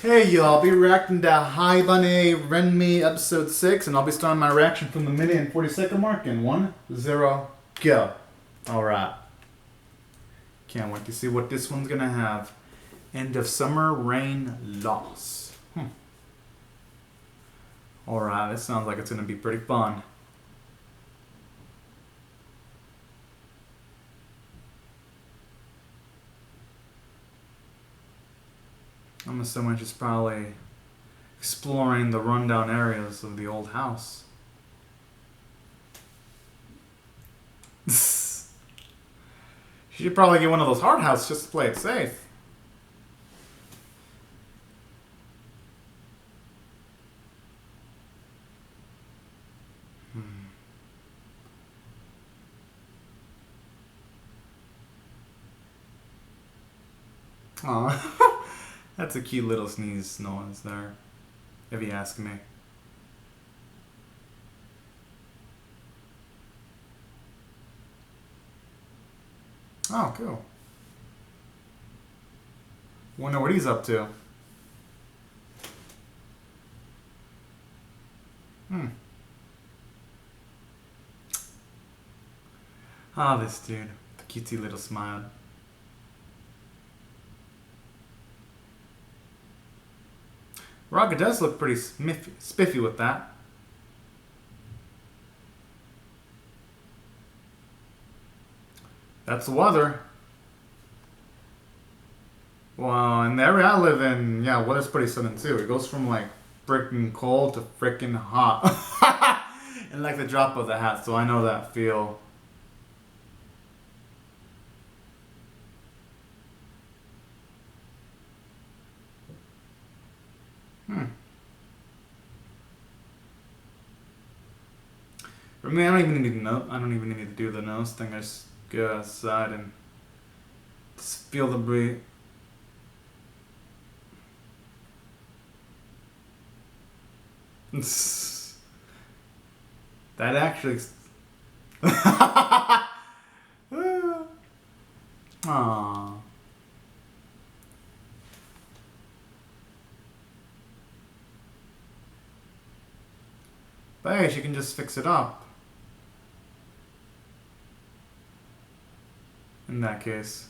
Hey y'all, I'll be reacting to Haibane Renmei episode 6, and I'll be starting my reaction from the minute and 40-second mark in 1, 0, go. Alright. Can't wait to see what this one's gonna have. End of summer rain loss. Alright, this sounds like it's gonna be pretty fun. I'm assuming she's probably exploring the rundown areas of the old house. She should probably get one of those hard houses just to play it safe. Aw. That's a cute little sneeze noise there, if you ask me. Oh, cool. Wonder what he's up to. Ah, this dude. The cutesy little smile. Rocket does look pretty spiffy with that. That's the weather. Well, in the area I live in, yeah, weather's pretty sudden too. It goes from like freaking cold to freaking hot. In like the drop of the hat, so I know that feel. For me, I don't even need to know. I don't even need to do the nose thing. I just go outside and just feel the breeze. That actually. Aww. But hey, she can just fix it up. In that case.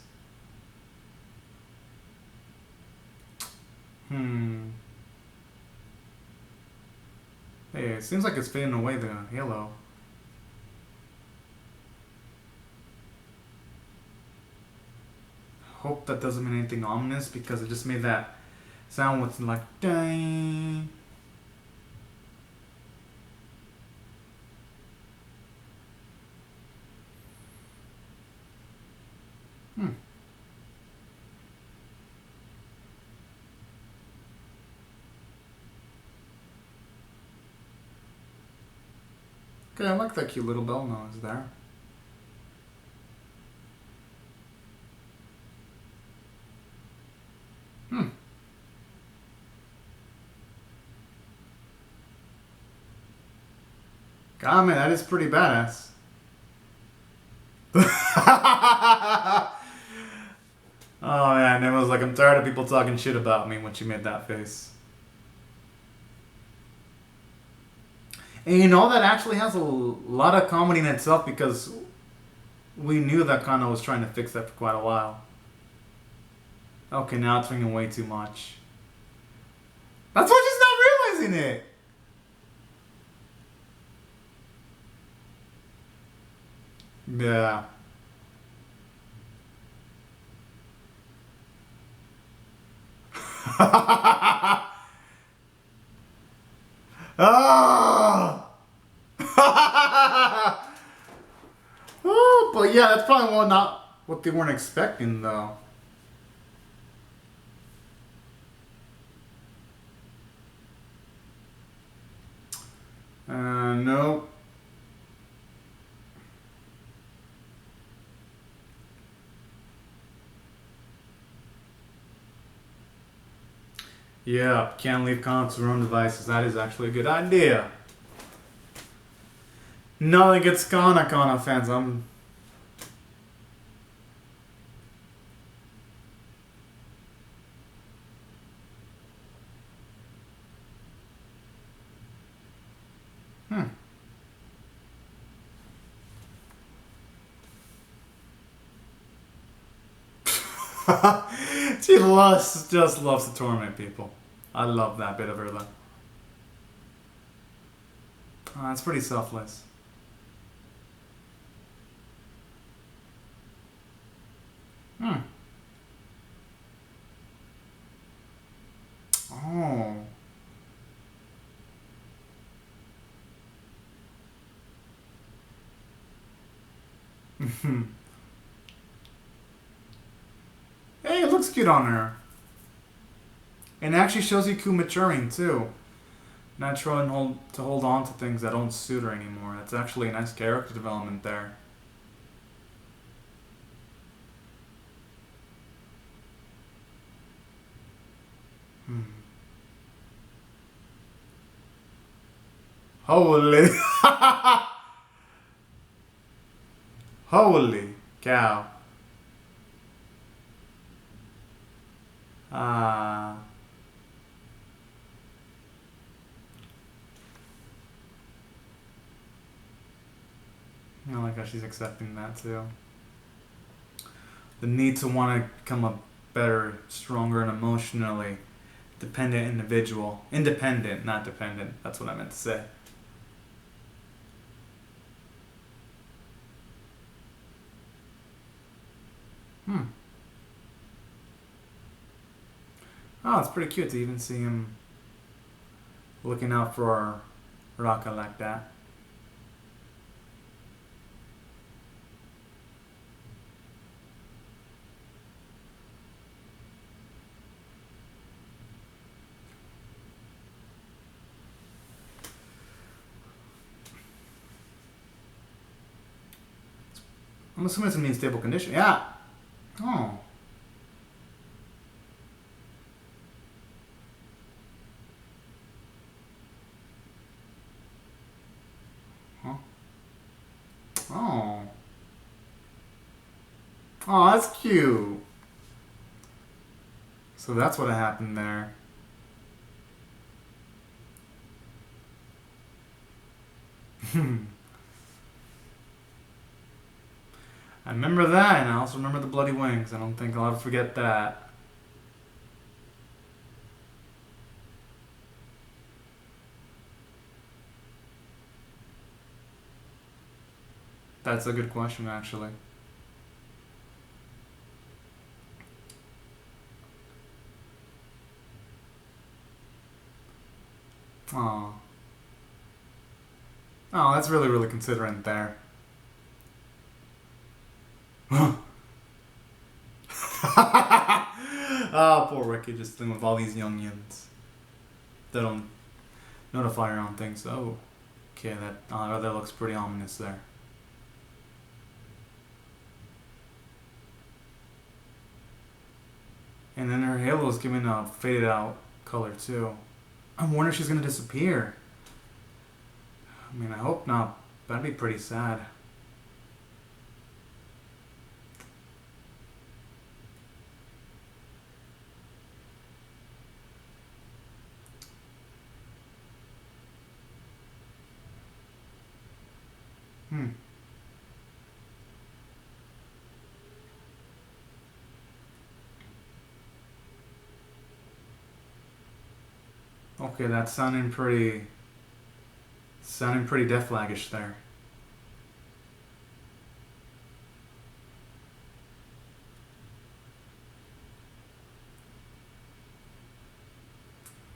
Hey, it seems like it's fading away the halo. Hope that doesn't mean anything ominous because it just made that sound with like dang. Okay, I like that cute little bell nose there. God, man, that is pretty badass. Oh man, it was like, I'm tired of people talking shit about me when she made that face. And you know, that actually has a lot of comedy in itself because we knew that Kano was trying to fix that for quite a while. Okay, now it's ringing way too much. That's why she's not realizing it! Yeah. Ah! Oh, but yeah, that's probably not what they weren't expecting, though. Nope. Yeah, can't leave cons to their own devices. That is actually a good idea. Nothing against Kana fans. She just loves to torment people. I love that bit of her though. It's pretty selfless. Hmm. Oh. Hey, it looks cute on her. And it actually shows you Ku maturing too. Not trying to hold on to things that don't suit her anymore. That's actually a nice character development there. Hmm. Holy. Holy cow. Ah. I like how she's accepting that too. The need to want to become a better, stronger, and emotionally dependent individual. Independent, not dependent. That's what I meant to say. Hmm. Oh, it's pretty cute to even see him looking out for our Raka like that. I'm assuming it's in stable condition. Yeah. Oh. Huh? Oh. Oh, that's cute. So that's what happened there. I remember that, and I also remember the bloody wings. I don't think I'll ever forget that. That's a good question, actually. Oh. Oh, that's really, really considerate there. Ah, poor Ricky, just dealing with all these youngins. They don't notify her on things. Oh, okay, that looks pretty ominous there. And then her halo is giving a faded out color too. I wonder if she's gonna disappear. I mean, I hope not. That'd be pretty sad. Hmm. Okay, that's sounding pretty death flaggish there.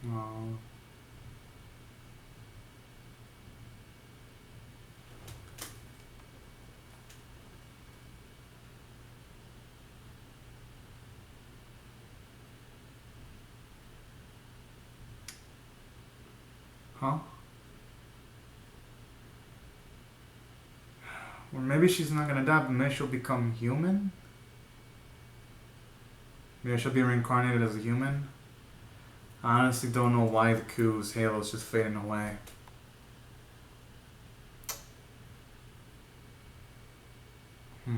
Oh. Huh? Or maybe she's not gonna die, but maybe she'll become human? Maybe she'll be reincarnated as a human? I honestly don't know why the Ku's halo is just fading away. Hmm.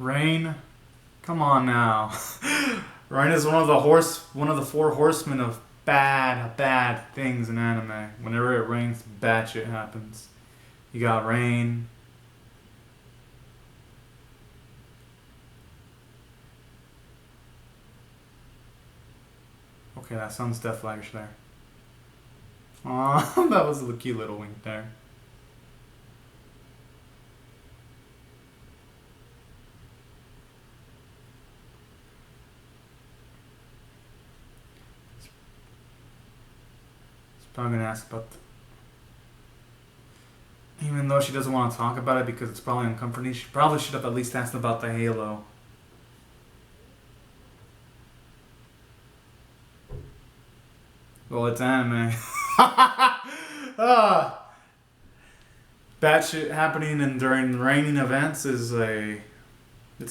Rain. Come on now. Rain is one of the four horsemen of bad things in anime. Whenever it rains, bad shit happens. You got rain. Okay, that sun's death flash there. Aw, that was a cute little wink there. She's probably gonna ask about even though she doesn't want to talk about it because it's probably uncomforting, she probably should have at least asked about the halo. Well, it's anime. Bad shit happening and during raining events it's a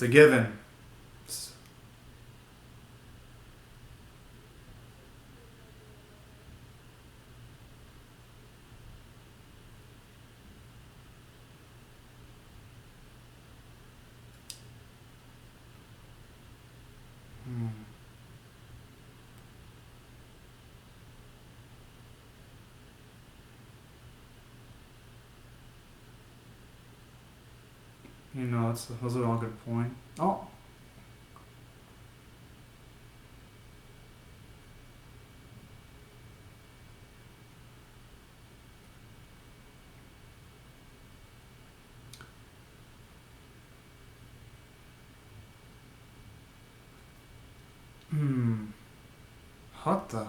given. You know, those are all good points. Oh. What the?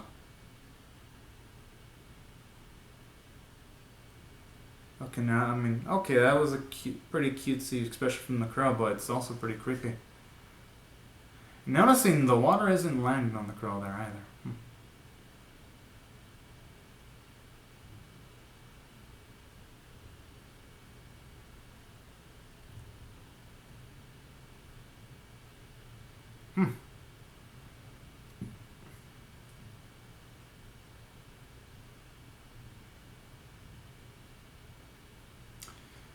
Okay, now, I mean, okay, that was a pretty cutesy expression from the crow, but it's also pretty creepy. Noticing the water isn't landing on the crow there either.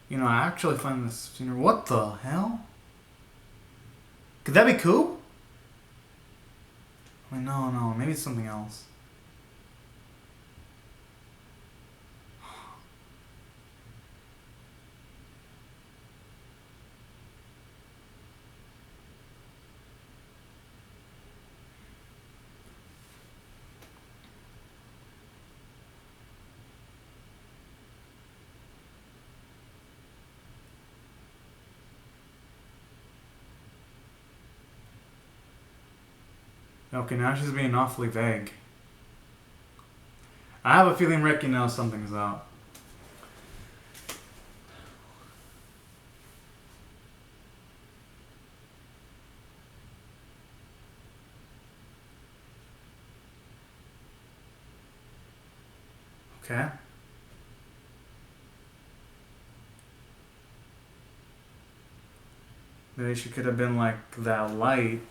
You know, I actually find this scenery. What the hell? Could that be cool? I mean, no, maybe it's something else. Okay, now she's being awfully vague. I have a feeling Ricky knows something's up. Okay. Maybe she could have been like that light.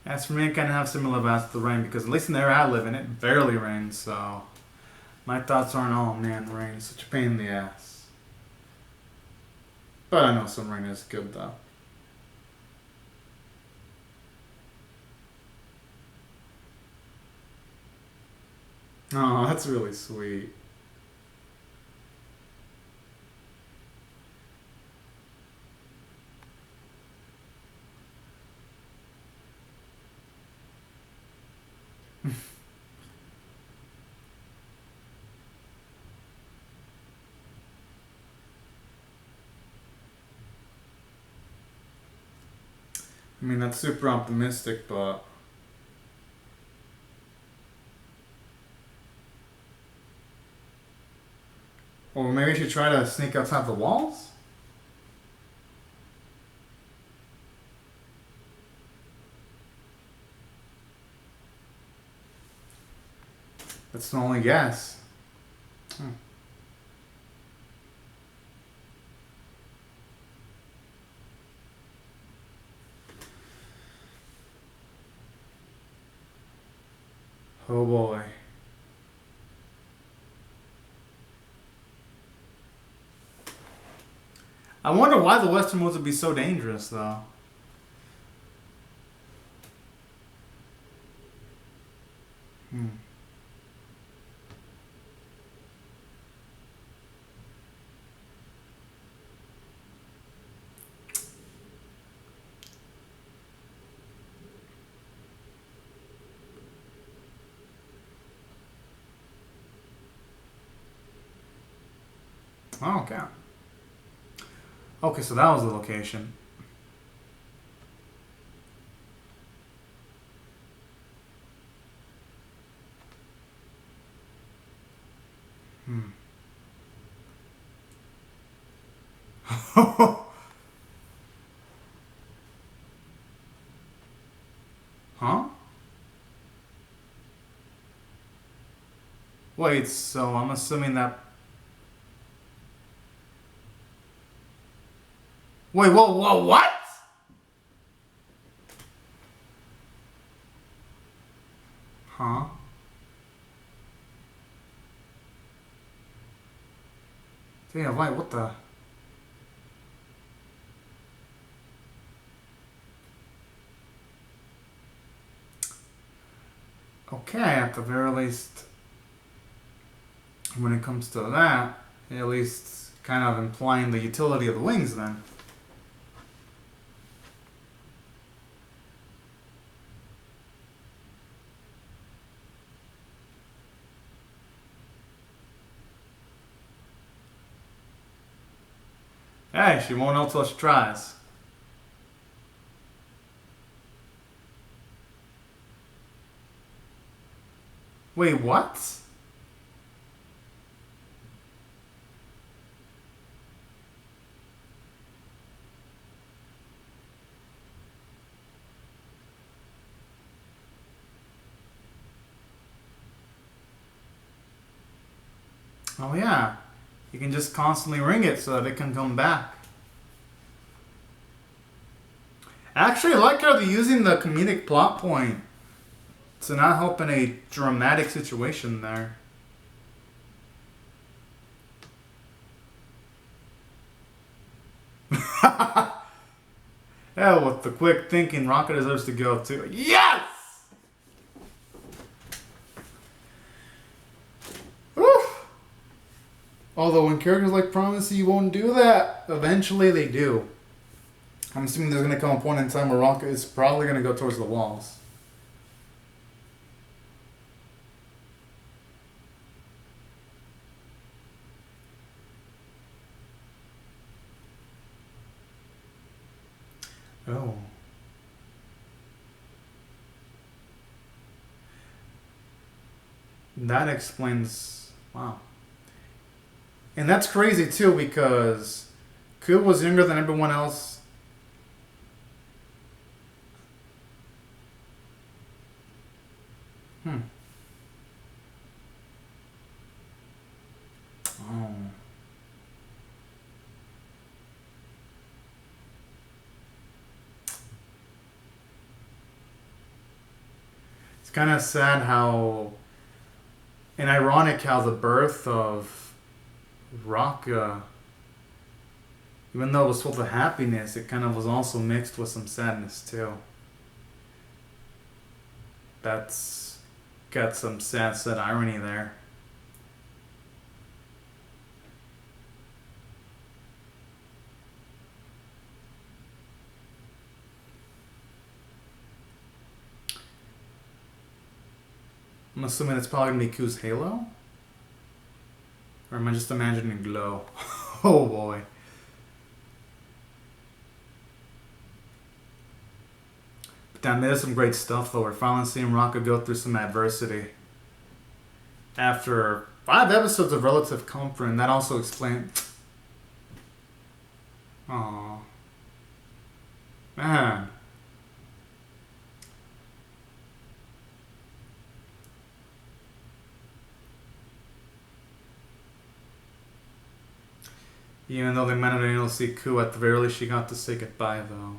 As for me, I kind of have similar vibes to the rain because at least in the area I live in, it barely rains, so my thoughts aren't, oh man, rain is such a pain in the ass. But I know some rain is good though. Oh, that's really sweet. I mean, that's super optimistic, but Or maybe I should try to sneak outside the walls? That's the only guess. Hmm. Oh boy. I wonder why the western woods would be so dangerous, though. Hmm. Oh, okay. Okay, so that was the location. Hmm. Huh? Wait, so I'm assuming that. Wait, whoa, what? Huh? Damn, wait, what the? Okay, at the very least, when it comes to that, at least kind of implying the utility of the wings then. Hey, she won't know till she tries. Wait, what? Oh yeah, you can just constantly ring it so that it can come back. Actually, I like how they're using the comedic plot point to not help in a dramatic situation there. Yeah, with the quick thinking, Rocket deserves to go too. Yes! Woo! Although when characters like promise you won't do that, eventually they do. I'm assuming there's going to come a point in time where Rocket is probably going to go towards the walls. Oh. That explains. Wow. And that's crazy too because Ku was younger than everyone else. Hmm. Oh. It's kind of sad how. And ironic how the birth of Raka, even though it was full of happiness, it kind of was also mixed with some sadness too. That's got some sad irony there. I'm assuming it's probably gonna be Ku's halo? Or am I just imagining glow? Oh boy. But damn, there's some great stuff though. We're finally seeing Raka go through some adversity. After 5 episodes of relative comfort, and that also explains. Aw. Man. Even though they might not be able to see Ku, at the very least she got to say goodbye, though.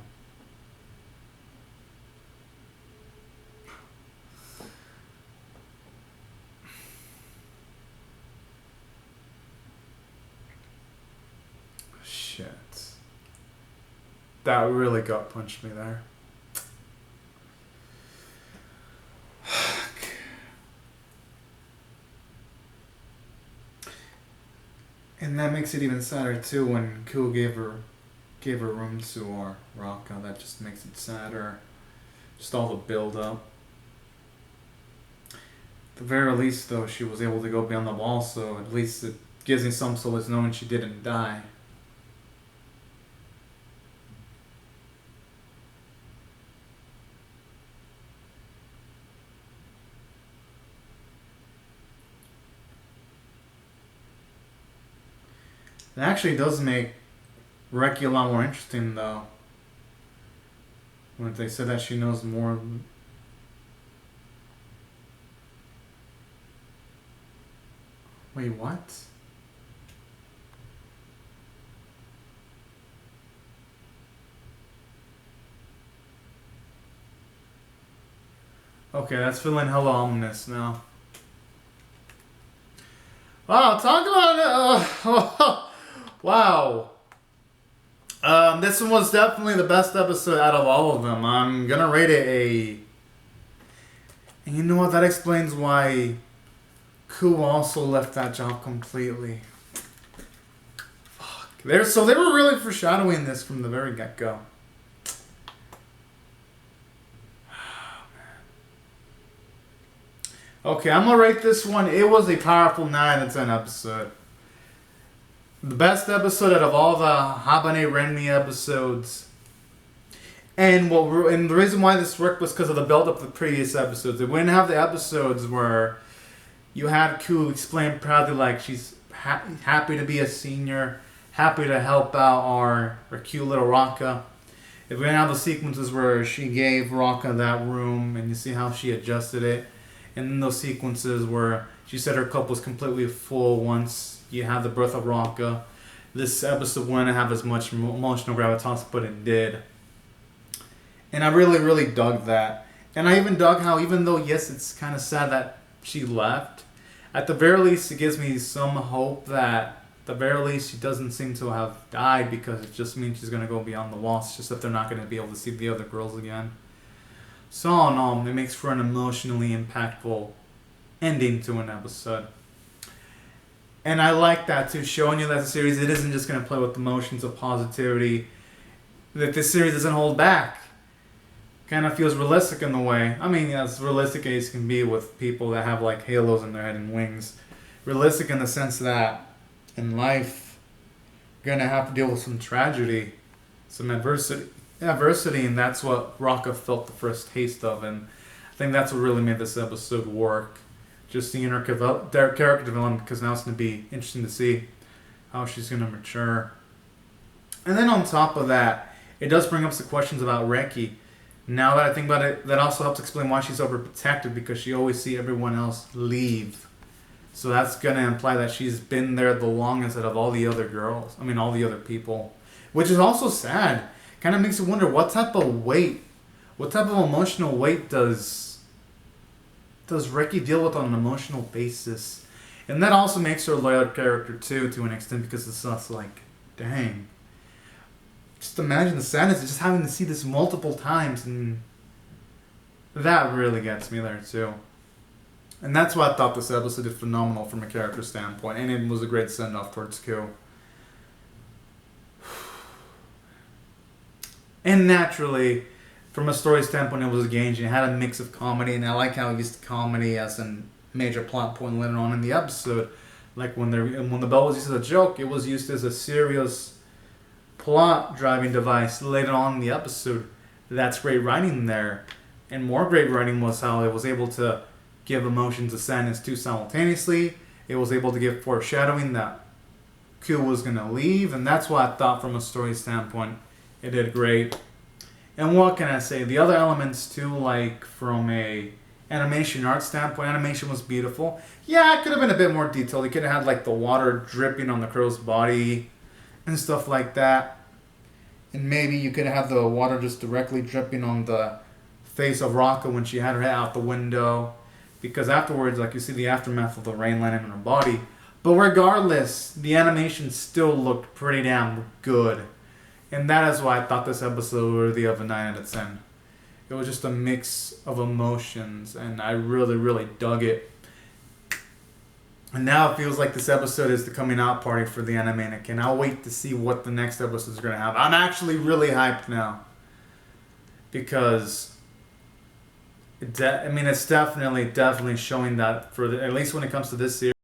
Shit. That really gut punched me there. And that makes it even sadder too when Ku gave her room to Raka. That just makes it sadder. Just all the build up. At the very least though, she was able to go beyond the wall, so at least it gives me some solace knowing she didn't die. It actually does make Reki a lot more interesting, though. When they said that she knows more. Wait, what? Okay, that's feeling hella ominous now. Wow, talk about wow. This one was definitely the best episode out of all of them. I'm gonna rate it a. And you know what? That explains why Ku also left that job completely. Fuck. They were really foreshadowing this from the very get-go. Okay, I'm gonna rate this one. It was a powerful 9 out of 10 episode. The best episode out of all the Haibane Renmei episodes. And the reason why this worked was because of the build-up of the previous episodes. It wouldn't have the episodes where you had Ku explain proudly like she's happy to be a senior, happy to help out our cute little Raka. If we didn't have the sequences where she gave Raka that room and you see how she adjusted it. And then those sequences where she said her cup was completely full once you have the birth of Raka. This episode wouldn't have as much emotional gravitas, but it did. And I really, really dug that. And I even dug how, even though, yes, it's kind of sad that she left, at the very least, it gives me some hope that, at the very least, she doesn't seem to have died, because it just means she's going to go beyond the walls. It's just that they're not going to be able to see the other girls again. So all in all, it makes for an emotionally impactful ending to an episode. And I like that too, showing you that the series, it isn't just going to play with emotions of positivity, that this series doesn't hold back. Kind of feels realistic in the way. I mean, as realistic as can be with people that have like halos in their head and wings. Realistic in the sense that in life, you're going to have to deal with some tragedy, some adversity, and that's what Raka felt the first taste of, and I think that's what really made this episode work. Just seeing her character development, because now it's going to be interesting to see how she's going to mature. And then on top of that, it does bring up some questions about Reki. Now that I think about it, that also helps explain why she's overprotective, because she always sees everyone else leave. So that's going to imply that she's been there the longest out of all the other girls. I mean, all the other people. Which is also sad. Kind of makes you wonder what type of emotional weight does Reki deal with on an emotional basis. And that also makes her a loyal character too, to an extent, because it's just like, dang. Just imagine the sadness of just having to see this multiple times, and that really gets me there too. And that's why I thought this episode did phenomenal from a character standpoint, and it was a great send-off towards Ku. And naturally, from a story standpoint, it was engaging. It had a mix of comedy, and I like how it used comedy as a major plot point later on in the episode. Like when the bell was used as a joke, it was used as a serious plot-driving device later on in the episode. That's great writing there. And more great writing was how it was able to give emotions of sadness too simultaneously, It was able to give foreshadowing that Q was going to leave, and that's why I thought from a story standpoint it did great. And what can I say? The other elements too, like from a animation art standpoint, animation was beautiful. Yeah, it could have been a bit more detailed. You could have had like the water dripping on the crow's body and stuff like that. And maybe you could have the water just directly dripping on the face of Rocco when she had her head out the window. Because afterwards, like you see the aftermath of the rain landing on her body. But regardless, the animation still looked pretty damn good. And that is why I thought this episode was worthy of a 9 out of 10. It was just a mix of emotions, and I really, really dug it. And now it feels like this episode is the coming out party for the anime, and I cannot wait to see what the next episode is going to have. I'm actually really hyped now. Because it's definitely showing that, at least when it comes to this series,